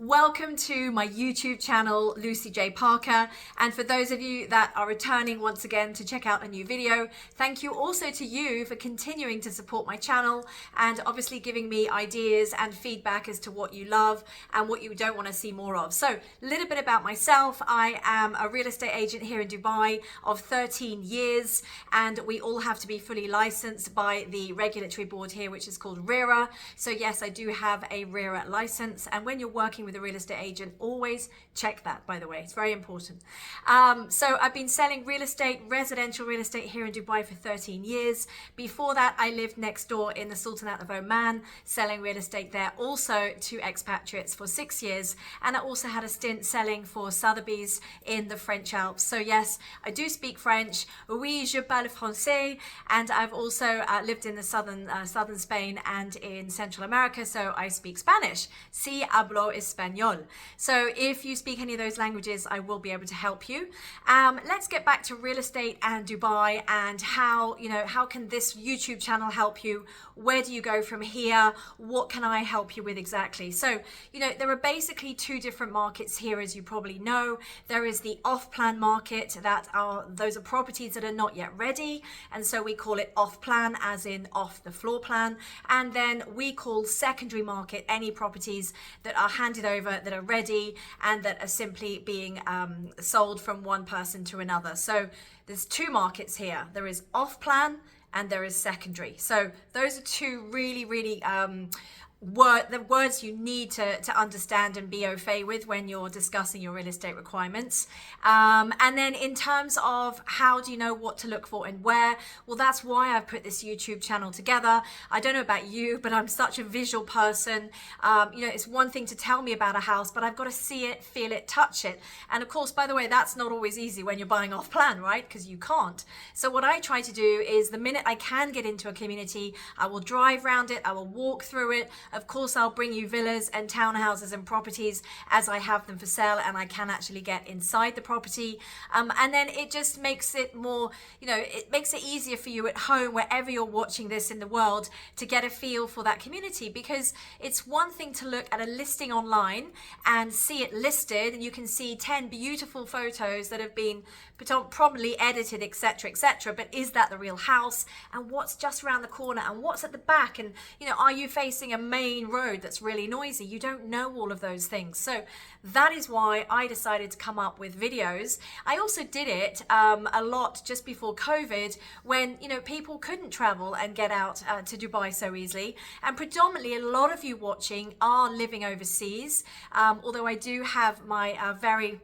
Welcome to my YouTube channel, Lucy J. Parker. And for those of you that are returning once again to check out a new video, thank you also to you for continuing to support my channel and obviously giving me ideas and feedback as to what you love and what you don't want to see more of. So a little bit about myself. I am a real estate agent here in Dubai of 13 years, and we all have to be fully licensed by the regulatory board here, which is called RERA. So yes, I do have a RERA license, and when you're working with a real estate agent, always check that, by the way. It's very important. So I've been selling real estate, residential real estate here in Dubai for 13 years. Before that, I lived next door in the Sultanate of Oman, selling real estate there also to expatriates for 6 years. And I also had a stint selling for Sotheby's in the French Alps. So yes, I do speak French. Oui, je parle français. And I've also lived in the southern Spain and in Central America. So I speak Spanish. Si hablo español. So if you speak any of those languages, I will be able to help you. Let's get back to real estate and Dubai and how can this YouTube channel help you? Where do you go from here? What can I help you with exactly? So, there are basically two different markets here, as you probably know. There is the off-plan market, those are properties that are not yet ready. And so we call it off-plan, as in off the floor plan. And then we call secondary market any properties that are handed over, that are ready, and that are simply being sold from one person to another. So there's two markets here. There is off-plan and there is secondary. So those are two really the words you need to understand and be au fait with when you're discussing your real estate requirements. And then in terms of how do you know what to look for and where, well, that's why I've put this YouTube channel together. I don't know about you, but I'm such a visual person. It's one thing to tell me about a house, but I've got to see it, feel it, touch it. And of course, by the way, that's not always easy when you're buying off plan, right? Because you can't. So what I try to do is the minute I can get into a community, I will drive around it, I will walk through it. Of course, I'll bring you villas and townhouses and properties as I have them for sale and I can actually get inside the property. And then it just makes it more, it makes it easier for you at home, wherever you're watching this in the world, to get a feel for that community. Because it's one thing to look at a listing online and see it listed, and you can see 10 beautiful photos that have been probably edited, etc. But is that the real house? And what's just around the corner? And what's at the back? And are you facing a main road that's really noisy? You don't know all of those things. So that is why I decided to come up with videos. I also did it a lot just before COVID, when people couldn't travel and get out to Dubai so easily. And predominantly a lot of you watching are living overseas, although I do have my very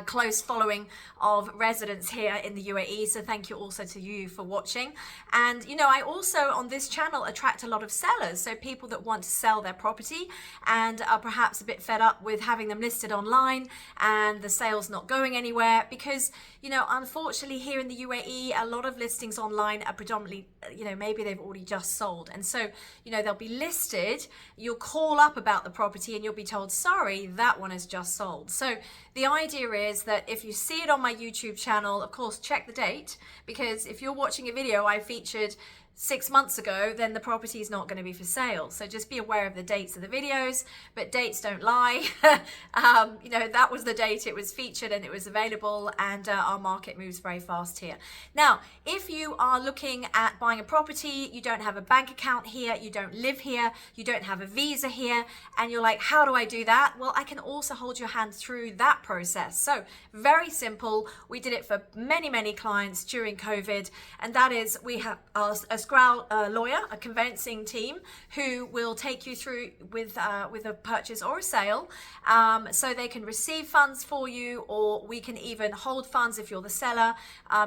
close following of residents here in the UAE, so thank you also to you for watching. And I also on this channel attract a lot of sellers, so people that want to sell their property and are perhaps a bit fed up with having them listed online and the sales not going anywhere, because unfortunately here in the UAE a lot of listings online are predominantly maybe they've already just sold, and so they'll be listed, you'll call up about the property and you'll be told, sorry, that one is just sold. So the idea is that if you see it on my YouTube channel, of course, check the date, because if you're watching a video I featured 6 months ago, then the property is not going to be for sale. So just be aware of the dates of the videos, but dates don't lie. That was the date it was featured and it was available, and our market moves very fast here. Now, if you are looking at buying a property, you don't have a bank account here, you don't live here, you don't have a visa here, and you're like, how do I do that? Well, I can also hold your hand through that process. So very simple. We did it for many clients during COVID, and that is we have a lawyer, a conveyancing team, who will take you through with a purchase or a sale, so they can receive funds for you, or we can even hold funds if you're the seller,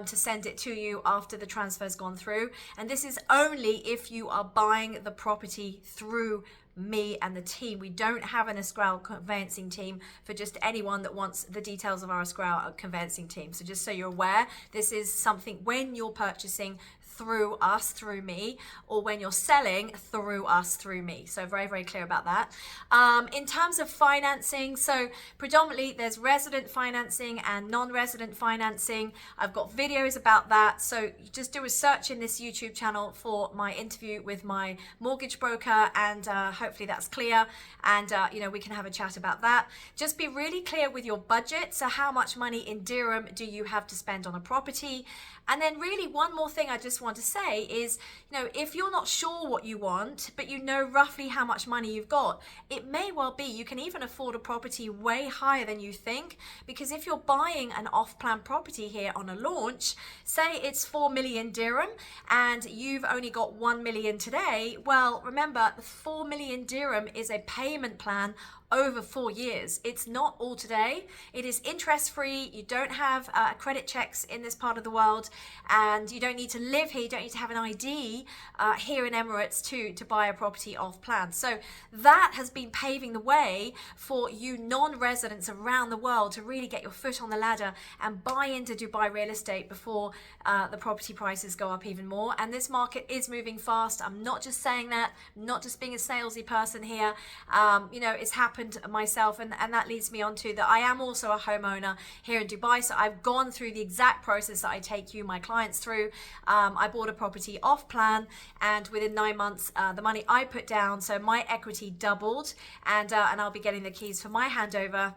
to send it to you after the transfer's gone through. And this is only if you are buying the property through me and the team. We don't have an escrow conveyancing team for just anyone that wants the details of our escrow conveyancing team. So just so you're aware, this is something when you're purchasing through us, through me, or when you're selling through us, through me. So very, very clear about that. In terms of financing, so predominantly there's resident financing and non-resident financing. I've got videos about that. So you just do a search in this YouTube channel for my interview with my mortgage broker, and hopefully that's clear. And we can have a chat about that. Just be really clear with your budget. So how much money in dirham do you have to spend on a property? And then really one more thing I just want to say is, if you're not sure what you want, but you know roughly how much money you've got, it may well be you can even afford a property way higher than you think. Because if you're buying an off-plan property here on a launch, say it's 4 million dirham and you've only got 1 million today, well, remember the 4 million dirham is a payment plan over 4 years. It's not all today. It is interest free. You don't have credit checks in this part of the world, and you don't need to live here. You don't need to have an ID here in Emirates to buy a property off plan. So that has been paving the way for you non-residents around the world to really get your foot on the ladder and buy into Dubai real estate before the property prices go up even more. And this market is moving fast. I'm not just saying that, I'm not just being a salesy person here. It's happened myself, and that leads me on to that I am also a homeowner here in Dubai. So I've gone through the exact process that I take you, my clients, through. I bought a property off plan, and within 9 months, the money I put down, so my equity doubled, and I'll be getting the keys for my handover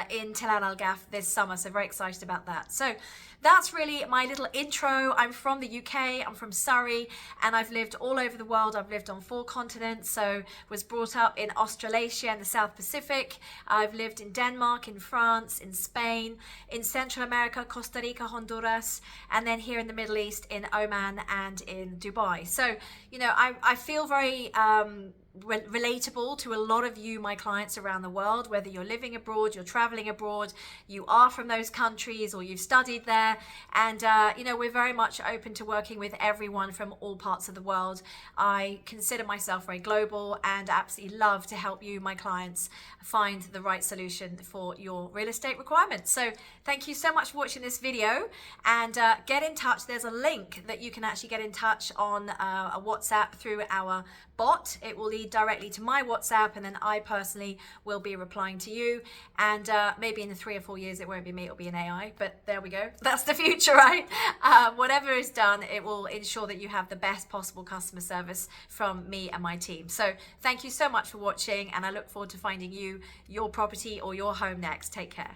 in Tilal Al Gaf this summer. So very excited about that. So that's really my little intro. I'm from the UK, I'm from Surrey, and I've lived all over the world. I've lived on 4 continents, so was brought up in Australasia and the South Pacific. I've lived in Denmark, in France, in Spain, in Central America, Costa Rica, Honduras, and then here in the Middle East in Oman and in Dubai. So, I feel very relatable to a lot of you, my clients around the world, whether you're living abroad, you're traveling abroad, you are from those countries, or you've studied there. And we're very much open to working with everyone from all parts of the world. I consider myself very global and absolutely love to help you, my clients, find the right solution for your real estate requirements. So thank you so much for watching this video, and get in touch. There's a link that you can actually get in touch on a WhatsApp through our bot. It will lead directly to my WhatsApp, and then I personally will be replying to you. And maybe in 3 or 4 years it won't be me, it'll be an AI, but there we go. That's the future, right? Whatever is done, it will ensure that you have the best possible customer service from me and my team. So thank you so much for watching, and I look forward to finding you your property or your home next. Take care.